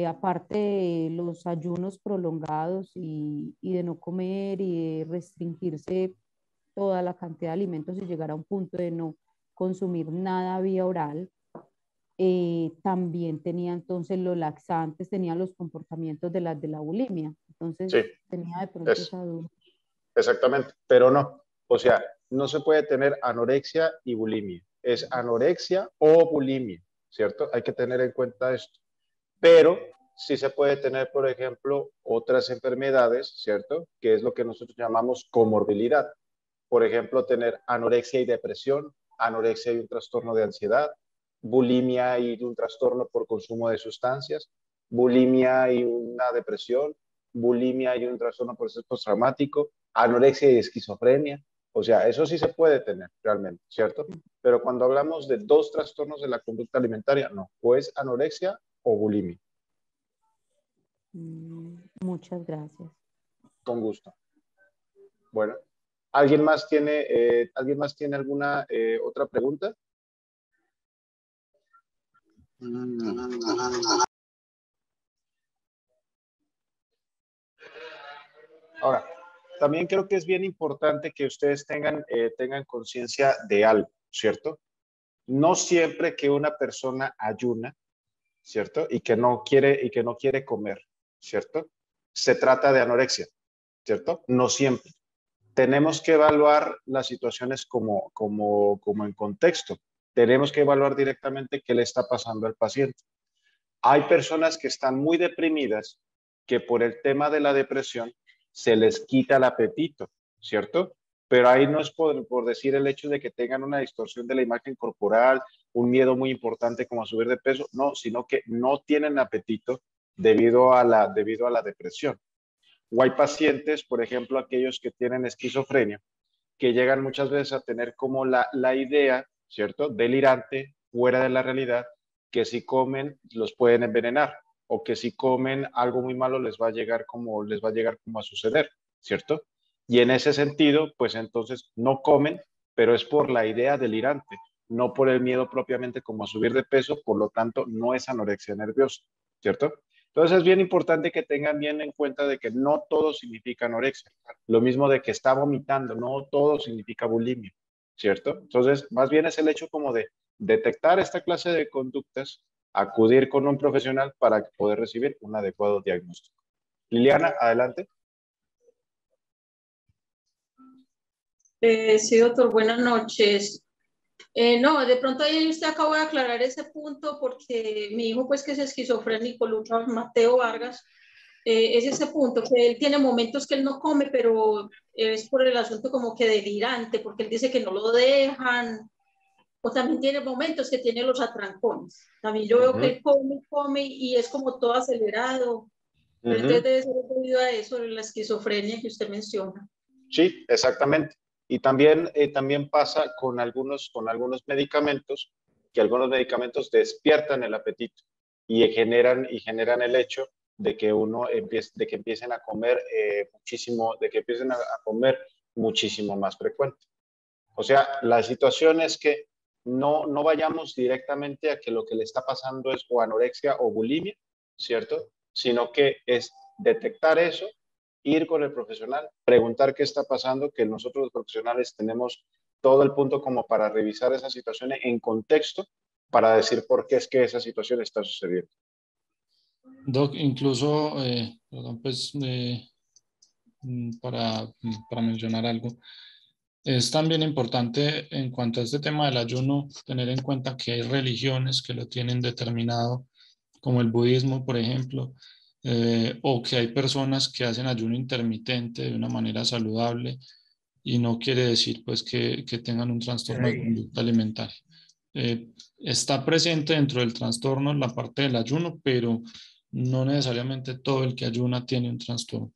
aparte de los ayunos prolongados y de no comer y de restringirse toda la cantidad de alimentos y llegar a un punto de no consumir nada vía oral, también tenía entonces los laxantes, tenía los comportamientos de la bulimia. sí, Entonces tenía de pronto es esa duda. exactamente, pero no. O sea, no se puede tener anorexia y bulimia. Es anorexia o bulimia, ¿cierto? Hay que tener en cuenta esto. Pero sí se puede tener, por ejemplo, otras enfermedades, ¿cierto? Que es lo que nosotros llamamos comorbilidad. Por ejemplo, tener anorexia y depresión, anorexia y un trastorno de ansiedad, bulimia y un trastorno por consumo de sustancias, bulimia y una depresión, bulimia y un trastorno por estrés postraumático, anorexia y esquizofrenia. O sea, eso sí se puede tener realmente, ¿cierto? Pero cuando hablamos de dos trastornos de la conducta alimentaria, no, o es anorexia o bulimia. Muchas gracias. Con gusto. Bueno, ¿alguien más tiene alguna otra pregunta? Ahora, también creo que es bien importante que ustedes tengan conciencia de algo, ¿cierto? No siempre que una persona ayuna, ¿cierto? Y que no quiere comer, ¿cierto? Se trata de anorexia, ¿cierto? No siempre. Tenemos que evaluar las situaciones como en contexto. Tenemos que evaluar directamente qué le está pasando al paciente. Hay personas que están muy deprimidas que por el tema de la depresión se les quita el apetito, ¿cierto? Pero ahí no es por decir el hecho de que tengan una distorsión de la imagen corporal, un miedo muy importante como a subir de peso, no, sino que no tienen apetito debido a la depresión. O hay pacientes, por ejemplo, aquellos que tienen esquizofrenia, que llegan muchas veces a tener como la idea, ¿cierto? Delirante, fuera de la realidad, que si comen los pueden envenenar o que si comen algo muy malo les va a llegar como a suceder, ¿cierto? Y en ese sentido, pues entonces no comen, pero es por la idea delirante, no por el miedo propiamente como a subir de peso, por lo tanto no es anorexia nerviosa, ¿cierto? Entonces es bien importante que tengan bien en cuenta de que no todo significa anorexia. Lo mismo de que está vomitando, no todo significa bulimia, ¿cierto? Entonces, más bien es el hecho como de detectar esta clase de conductas, acudir con un profesional para poder recibir un adecuado diagnóstico. Liliana, adelante. Sí, doctor, buenas noches. No, de pronto ahí usted acabó de aclarar ese punto porque mi hijo, pues que es esquizofrénico, Lucas Mateo Vargas, es ese punto, que él tiene momentos que él no come, pero es por el asunto como que delirante, porque él dice que no lo dejan, o también tiene momentos que tiene los atrancones. También yo veo que él come y es como todo acelerado, pero entonces debe ser debido a eso, la esquizofrenia que usted menciona. Sí, exactamente. Y también pasa con algunos medicamentos, que algunos medicamentos despiertan el apetito y generan el hecho de que de que empiecen a comer muchísimo, de que empiecen a comer muchísimo más frecuente. O sea, la situación es que no vayamos directamente a que lo que le está pasando es o anorexia o bulimia, ¿cierto? Sino que es detectar eso, ir con el profesional, preguntar qué está pasando, que nosotros los profesionales tenemos todo el punto como para revisar esas situaciones en contexto para decir por qué es que esa situación está sucediendo. Doc, incluso, perdón, pues, para mencionar algo, Es también importante en cuanto a este tema del ayuno tener en cuenta que hay religiones que lo tienen determinado, como el budismo, por ejemplo, o que hay personas que hacen ayuno intermitente de una manera saludable y no quiere decir pues que tengan un trastorno de conducta alimentaria. Está presente dentro del trastorno la parte del ayuno, pero no necesariamente todo el que ayuna tiene un trastorno.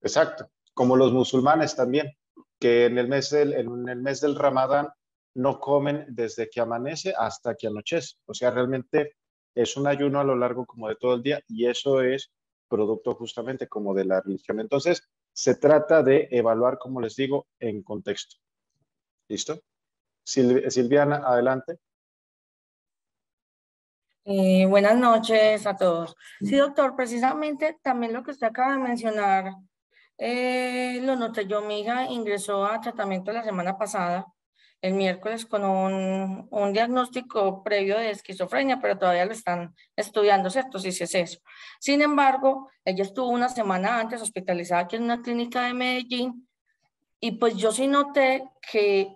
Exacto, como los musulmanes también, que en el mes del Ramadán no comen desde que amanece hasta que anochece. O sea, realmente es un ayuno a lo largo como de todo el día y eso es producto justamente como de la religión. Entonces, se trata de evaluar, como les digo, en contexto. ¿Listo? Silviana, adelante. Buenas noches a todos. Sí, doctor, precisamente también lo que usted acaba de mencionar, lo noté yo. Mi hija ingresó a tratamiento la semana pasada, el miércoles, con un diagnóstico previo de esquizofrenia, pero todavía lo están estudiando, ¿cierto? Sí, sí es eso. Sin embargo, ella estuvo una semana antes hospitalizada aquí en una clínica de Medellín y pues yo sí noté que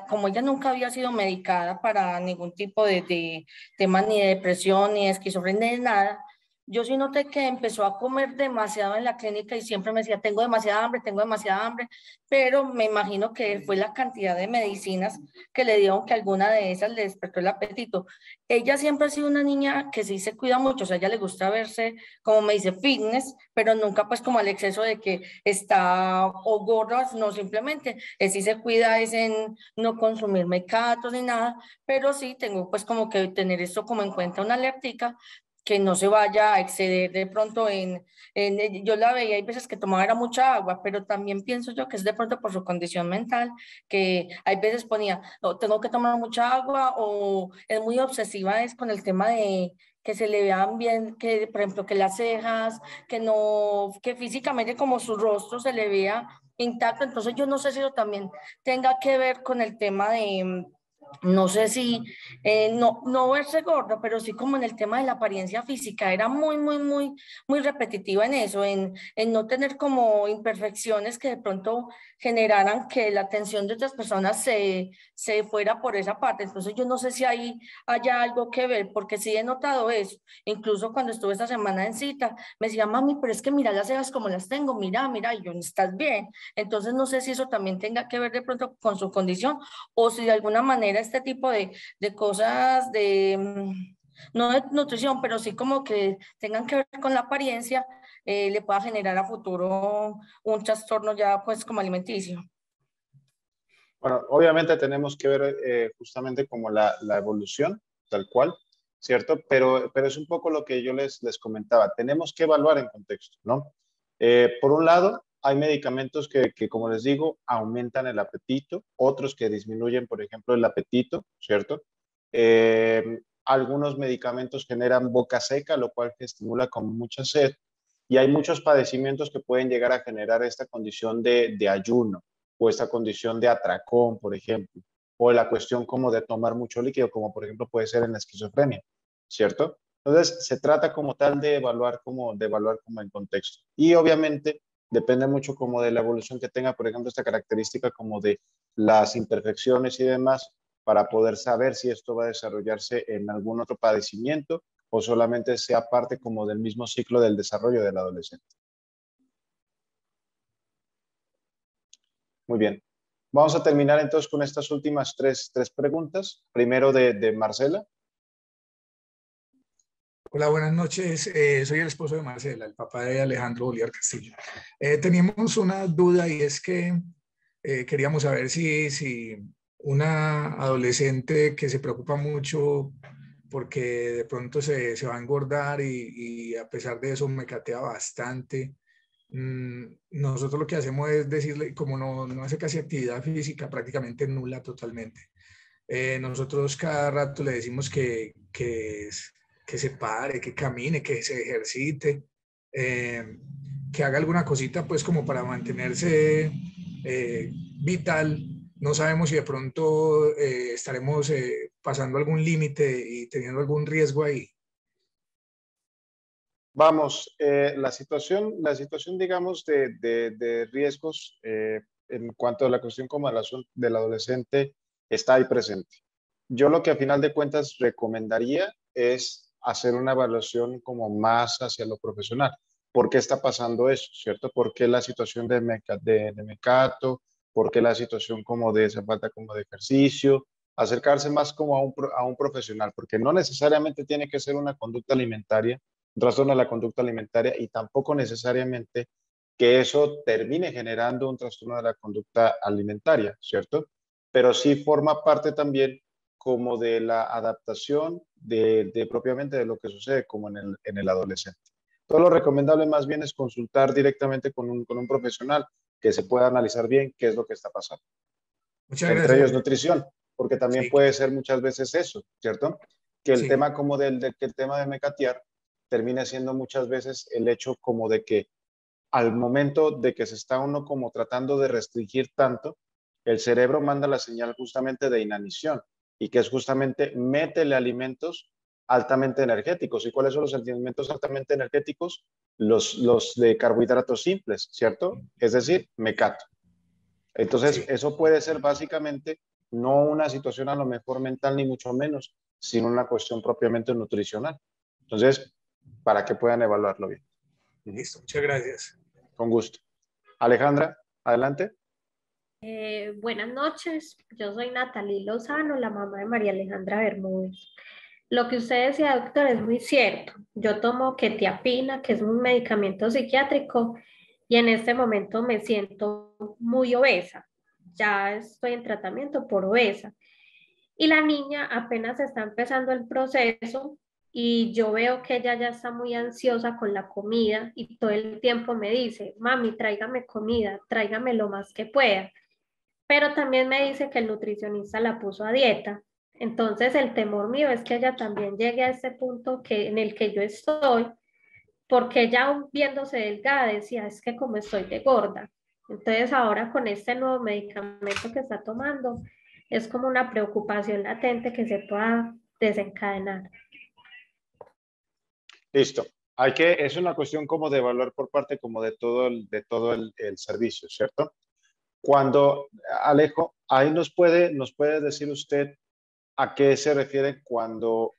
como ella nunca había sido medicada para ningún tipo de tema ni de depresión, ni de esquizofrenia, ni de nada, yo sí noté que empezó a comer demasiado en la clínica y siempre me decía, tengo demasiada hambre, pero me imagino que fue la cantidad de medicinas que le dieron que alguna de esas le despertó el apetito. Ella siempre ha sido una niña que sí se cuida mucho, o sea, a ella le gusta verse, como me dice, fitness, pero nunca pues como al exceso de que está o gordas, no, simplemente sí se cuida es en no consumir mecatos ni nada, pero sí tengo pues como que tener esto como en cuenta, una alertica, que no se vaya a exceder de pronto yo la veía, hay veces que tomaba era mucha agua, pero también pienso yo que es de pronto por su condición mental, que hay veces ponía, no, tengo que tomar mucha agua, o es muy obsesiva es con el tema de que se le vean bien, que por ejemplo que las cejas, que no, que físicamente como su rostro se le vea intacto. Entonces yo no sé si eso también tenga que ver con el tema de, no sé si, no verse gorda, pero sí como en el tema de la apariencia física, era muy repetitiva en eso, en no tener como imperfecciones que de pronto generaran que la atención de otras personas se fuera por esa parte. Entonces yo no sé si ahí haya algo que ver, porque sí he notado eso. Incluso cuando estuve esta semana en cita, me decía, mami, pero es que mira las cejas como las tengo, mira, y yo, ¿estás bien? Entonces no sé si eso también tenga que ver de pronto con su condición, o si de alguna manera este tipo de cosas no de nutrición, pero sí como que tengan que ver con la apariencia, le pueda generar a futuro un trastorno ya pues como alimenticio. Bueno, obviamente tenemos que ver justamente como la evolución, tal cual, ¿cierto? Pero es un poco lo que yo les comentaba. Tenemos que evaluar en contexto, ¿no? Por un lado, hay medicamentos que, como les digo, aumentan el apetito, otros que disminuyen, por ejemplo, el apetito, ¿cierto? Algunos medicamentos generan boca seca, lo cual estimula con mucha sed, y hay muchos padecimientos que pueden llegar a generar esta condición de ayuno o esta condición de atracón, por ejemplo, o la cuestión como de tomar mucho líquido, como por ejemplo puede ser en la esquizofrenia, ¿cierto? Entonces, se trata como tal de evaluar como en contexto. Y obviamente depende mucho como de la evolución que tenga, por ejemplo, esta característica como de las imperfecciones y demás, para poder saber si esto va a desarrollarse en algún otro padecimiento o solamente sea parte como del mismo ciclo del desarrollo del adolescente. Muy bien. Vamos a terminar entonces con estas últimas tres preguntas. Primero de Marcela. Hola, buenas noches. Soy el esposo de Marcela, el papá de Alejandro Bolívar Castillo. Teníamos una duda y es que queríamos saber si una adolescente que se preocupa mucho porque de pronto se va a engordar y a pesar de eso me catea bastante. Nosotros lo que hacemos es decirle, como no hace casi actividad física, prácticamente nula totalmente. Nosotros cada rato le decimos que se pare, que camine, que se ejercite, que haga alguna cosita pues como para mantenerse vital. No sabemos si de pronto estaremos pasando algún límite y teniendo algún riesgo ahí. Vamos, la situación digamos, de riesgos en cuanto a la cuestión como del adolescente está ahí presente. Yo lo que a final de cuentas recomendaría es hacer una evaluación como más hacia lo profesional. ¿Por qué está pasando eso, cierto? ¿Por qué la situación de mecato? ¿Por qué la situación como de esa falta como de ejercicio? Acercarse más como a un profesional, porque no necesariamente tiene que ser una conducta alimentaria, un trastorno de la conducta alimentaria, y tampoco necesariamente que eso termine generando un trastorno de la conducta alimentaria, ¿cierto? Pero sí forma parte también como de la adaptación de propiamente de lo que sucede como en el adolescente. Todo lo recomendable más bien es consultar directamente con un profesional que se pueda analizar bien qué es lo que está pasando. Muchas Entre gracias. ellos nutrición, porque también Sí. puede ser muchas veces eso, ¿cierto? Que el Sí. tema como que el tema de mecatear termina siendo muchas veces el hecho como de que al momento de que se está uno como tratando de restringir tanto, el cerebro manda la señal justamente de inanición y que es justamente métele alimentos altamente energéticos. ¿Y cuáles son los alimentos altamente energéticos? Los de carbohidratos simples, ¿cierto? Es decir, mecato. Entonces, Sí. eso puede ser básicamente no una situación a lo mejor mental ni mucho menos, sino una cuestión propiamente nutricional. Entonces, para que puedan evaluarlo bien. Listo, muchas gracias. Con gusto. Alejandra, adelante. Buenas noches, yo soy Natalie Lozano, la mamá de María Alejandra Bermúdez. Lo que usted decía, doctor, es muy cierto. Yo tomo quetiapina, que es un medicamento psiquiátrico, y en este momento me siento muy obesa. Ya estoy en tratamiento por obesa. Y la niña apenas está empezando el proceso y yo veo que ella ya está muy ansiosa con la comida y todo el tiempo me dice, mami, tráigame comida, tráigame lo más que pueda. Pero también me dice que el nutricionista la puso a dieta. Entonces el temor mío es que ella también llegue a ese punto en el que yo estoy, porque ella aún viéndose delgada decía, es que como estoy de gorda. Entonces ahora con este nuevo medicamento que está tomando, es como una preocupación latente que se pueda desencadenar. Listo. Es una cuestión como de evaluar por parte como de todo el servicio, ¿cierto? Cuando, Alejo, ahí nos puede decir usted a qué se refiere cuando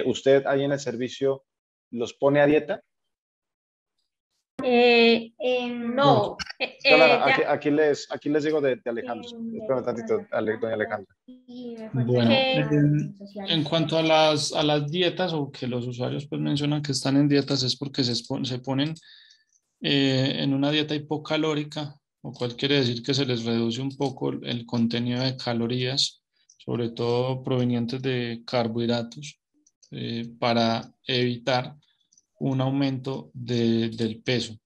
usted ahí en el servicio los pone a dieta. No. Aquí les digo de Alejandro. Espérame tantito, doña Alejandra. Bueno, en cuanto a las dietas o que los usuarios pues mencionan que están en dietas es porque se ponen en una dieta hipocalórica, lo cual quiere decir que se les reduce un poco el contenido de calorías, sobre todo provenientes de carbohidratos, para evitar un aumento del peso.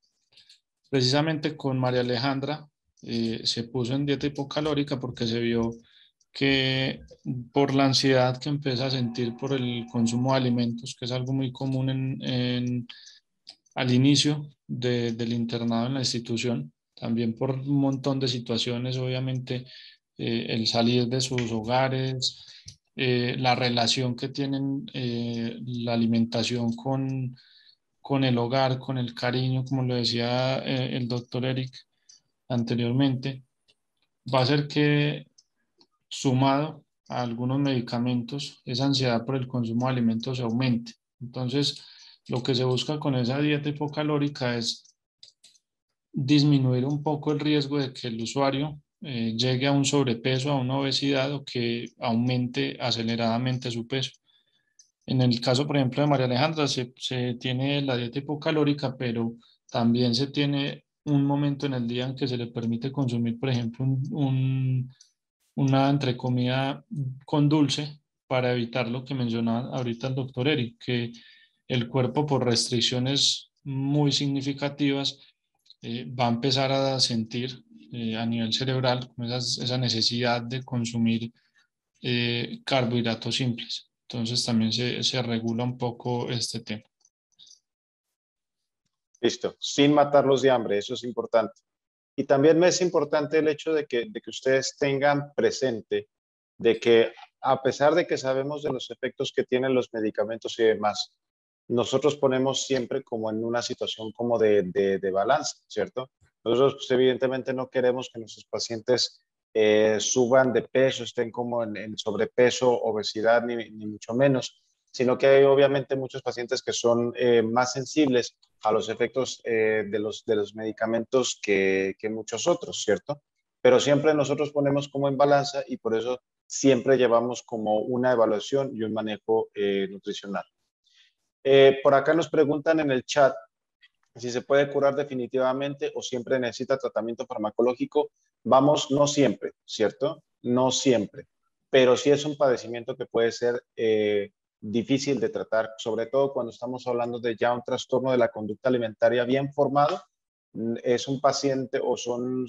Precisamente con María Alejandra se puso en dieta hipocalórica porque se vio que por la ansiedad que empieza a sentir por el consumo de alimentos, que es algo muy común al inicio del internado en la institución, también por un montón de situaciones, obviamente el salir de sus hogares, la relación que tienen la alimentación con el hogar, con el cariño, como lo decía el doctor Eric anteriormente, va a ser que sumado a algunos medicamentos, esa ansiedad por el consumo de alimentos se aumente. Entonces, lo que se busca con esa dieta hipocalórica es disminuir un poco el riesgo de que el usuario llegue a un sobrepeso, a una obesidad o que aumente aceleradamente su peso. En el caso, por ejemplo, de María Alejandra, se tiene la dieta hipocalórica, pero también se tiene un momento en el día en que se le permite consumir, por ejemplo, una entrecomida con dulce para evitar lo que mencionaba ahorita el doctor Eric, que el cuerpo por restricciones muy significativas va a empezar a sentir a nivel cerebral esa necesidad de consumir carbohidratos simples. Entonces también se regula un poco este tema. Listo, sin matarlos de hambre, eso es importante. Y también me es importante el hecho de que ustedes tengan presente de que a pesar de que sabemos de los efectos que tienen los medicamentos y demás, nosotros ponemos siempre como en una situación como de balance, ¿cierto? Nosotros, pues, evidentemente no queremos que nuestros pacientes suban de peso, estén como en sobrepeso, obesidad, ni mucho menos, sino que hay obviamente muchos pacientes que son más sensibles a los efectos de los medicamentos que muchos otros, ¿cierto? Pero siempre nosotros ponemos como en balanza y por eso siempre llevamos como una evaluación y un manejo nutricional. Por acá nos preguntan en el chat si se puede curar definitivamente o siempre necesita tratamiento farmacológico. Vamos, no siempre, ¿cierto? No siempre, pero sí es un padecimiento que puede ser difícil de tratar, sobre todo cuando estamos hablando de ya un trastorno de la conducta alimentaria bien formado. Es un paciente o son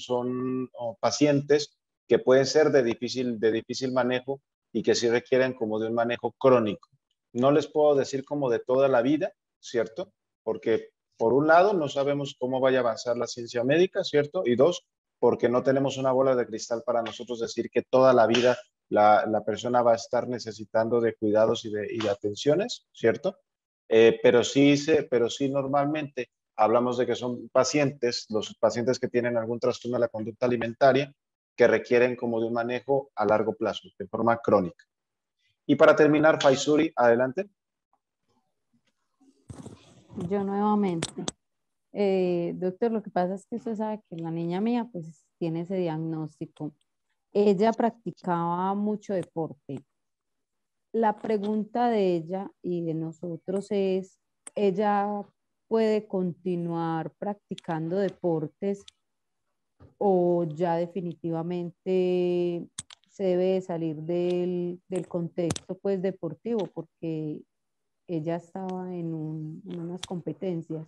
pacientes que pueden ser de difícil manejo y que sí requieren como de un manejo crónico. No les puedo decir como de toda la vida, ¿cierto? Porque por un lado, no sabemos cómo vaya a avanzar la ciencia médica, ¿cierto? Y dos, porque no tenemos una bola de cristal para nosotros decir que toda la vida la persona va a estar necesitando de cuidados y de atenciones, ¿cierto? Pero sí normalmente hablamos de que son pacientes, los pacientes que tienen algún trastorno de la conducta alimentaria, que requieren como de un manejo a largo plazo, de forma crónica. Y para terminar, Faisuri, adelante. Yo nuevamente. Doctor, lo que pasa es que usted sabe que la niña mía pues tiene ese diagnóstico. Ella practicaba mucho deporte. La pregunta de ella y de nosotros es, ¿ella puede continuar practicando deportes o ya definitivamente se debe salir del contexto pues deportivo porque ella estaba en unas competencias?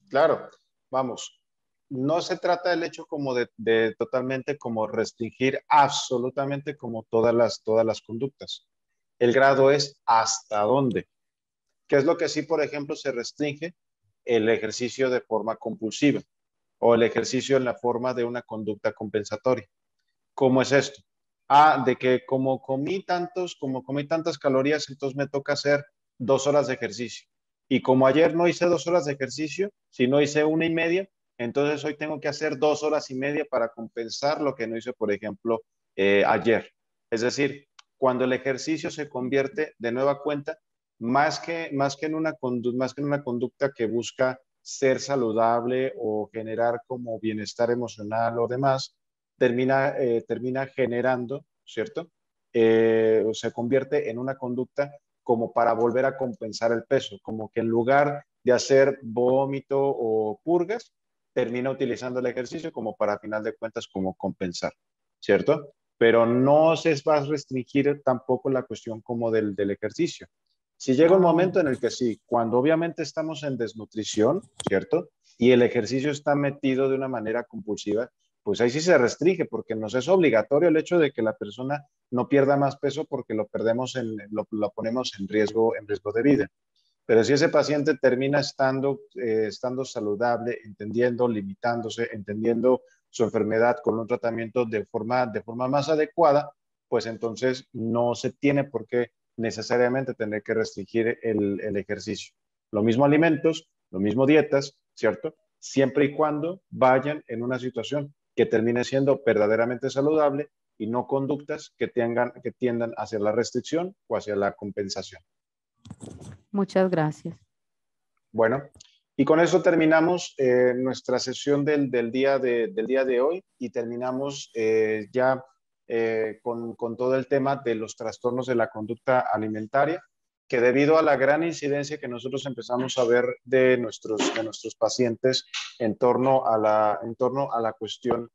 Claro, vamos, no se trata del hecho como de totalmente como restringir absolutamente como todas las conductas. El grado es hasta dónde. ¿Qué es lo que sí, por ejemplo, se restringe? El ejercicio de forma compulsiva o el ejercicio en la forma de una conducta compensatoria. ¿Cómo es esto? De que como comí tantas calorías, entonces me toca hacer 2 horas de ejercicio. Y como ayer no hice 2 horas de ejercicio, sino hice 1:30, entonces hoy tengo que hacer 2 horas y media para compensar lo que no hice, por ejemplo, ayer. Es decir, cuando el ejercicio se convierte de nueva cuenta, más que en una conducta que busca ser saludable o generar como bienestar emocional o demás, termina generando, ¿cierto? Se convierte en una conducta como para volver a compensar el peso, como que en lugar de hacer vómito o purgas, termina utilizando el ejercicio como para, a final de cuentas, como compensar, ¿cierto? Pero no se va a restringir tampoco la cuestión como del ejercicio. Si llega un momento en el que sí, cuando obviamente estamos en desnutrición, ¿cierto? Y el ejercicio está metido de una manera compulsiva, pues ahí sí se restringe, porque nos es obligatorio el hecho de que la persona no pierda más peso porque lo ponemos en riesgo de vida. Pero si ese paciente termina estando saludable, entendiendo, limitándose, entendiendo su enfermedad con un tratamiento de forma más adecuada, pues entonces no se tiene por qué necesariamente tener que restringir el ejercicio. Lo mismo alimentos, lo mismo dietas, ¿cierto? Siempre y cuando vayan en una situación que termine siendo verdaderamente saludable y no conductas que tiendan hacia la restricción o hacia la compensación. Muchas gracias. Bueno, y con eso terminamos nuestra sesión del día de hoy y terminamos ya con todo el tema de los trastornos de la conducta alimentaria, que debido a la gran incidencia que nosotros empezamos a ver de nuestros pacientes en torno a la cuestión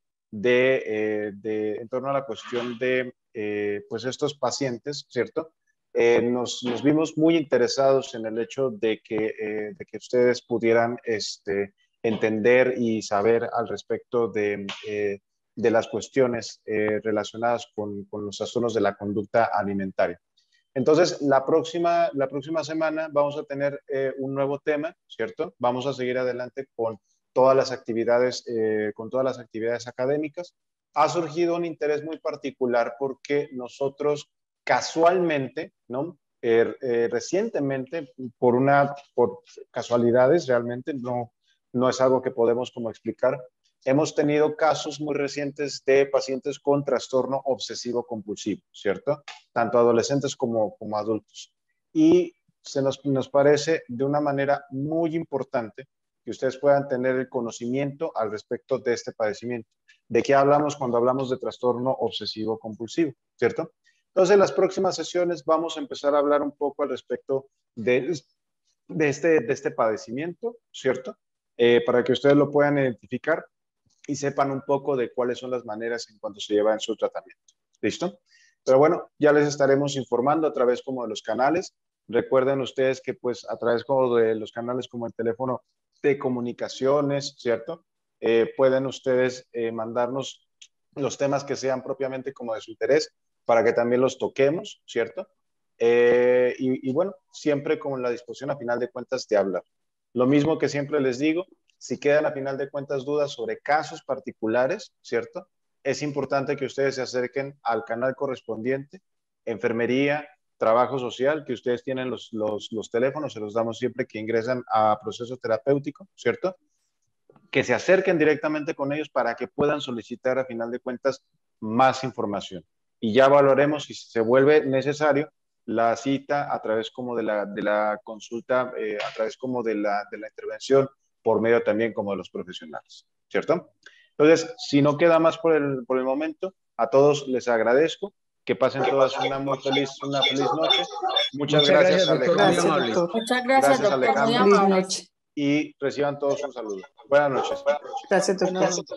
pues estos pacientes, ¿cierto? Nos vimos muy interesados en el hecho de que ustedes pudieran entender y saber al respecto de las cuestiones relacionadas con los trastornos de la conducta alimentaria. Entonces, la próxima semana vamos a tener un nuevo tema, ¿cierto? Vamos a seguir adelante con todas las actividades académicas. Ha surgido un interés muy particular porque nosotros casualmente, ¿no? Recientemente, por casualidades, realmente no no es algo que podemos como explicar. Hemos tenido casos muy recientes de pacientes con trastorno obsesivo compulsivo, ¿cierto? Tanto adolescentes como adultos. Y nos parece de una manera muy importante que ustedes puedan tener el conocimiento al respecto de este padecimiento. ¿De qué hablamos cuando hablamos de trastorno obsesivo compulsivo, ¿cierto? Entonces, en las próximas sesiones vamos a empezar a hablar un poco al respecto de este padecimiento, ¿cierto? Para que ustedes lo puedan identificar y sepan un poco de cuáles son las maneras en cuanto se lleva en su tratamiento. ¿Listo? Pero bueno, ya les estaremos informando a través como de los canales. Recuerden ustedes que pues a través como de los canales como el teléfono de comunicaciones, ¿cierto? Pueden ustedes mandarnos los temas que sean propiamente como de su interés para que también los toquemos, ¿cierto? Y bueno, siempre con la disposición a final de cuentas de hablar. Lo mismo que siempre les digo, si quedan a final de cuentas dudas sobre casos particulares, ¿cierto? Es importante que ustedes se acerquen al canal correspondiente, enfermería, trabajo social, que ustedes tienen los teléfonos, se los damos siempre que ingresan a proceso terapéutico, ¿cierto? Que se acerquen directamente con ellos para que puedan solicitar a final de cuentas más información. Y ya valoremos si se vuelve necesario la cita a través como de la consulta, a través como de la intervención por medio también como de los profesionales, ¿cierto? Entonces, si no queda más por el momento, a todos les agradezco, que pasen todas una feliz noche. Muchas gracias, Alejandro. Muchas gracias, doctor. Muy Alejandro. amable. Y reciban todos un saludo. Buenas noches. Gracias, doctor.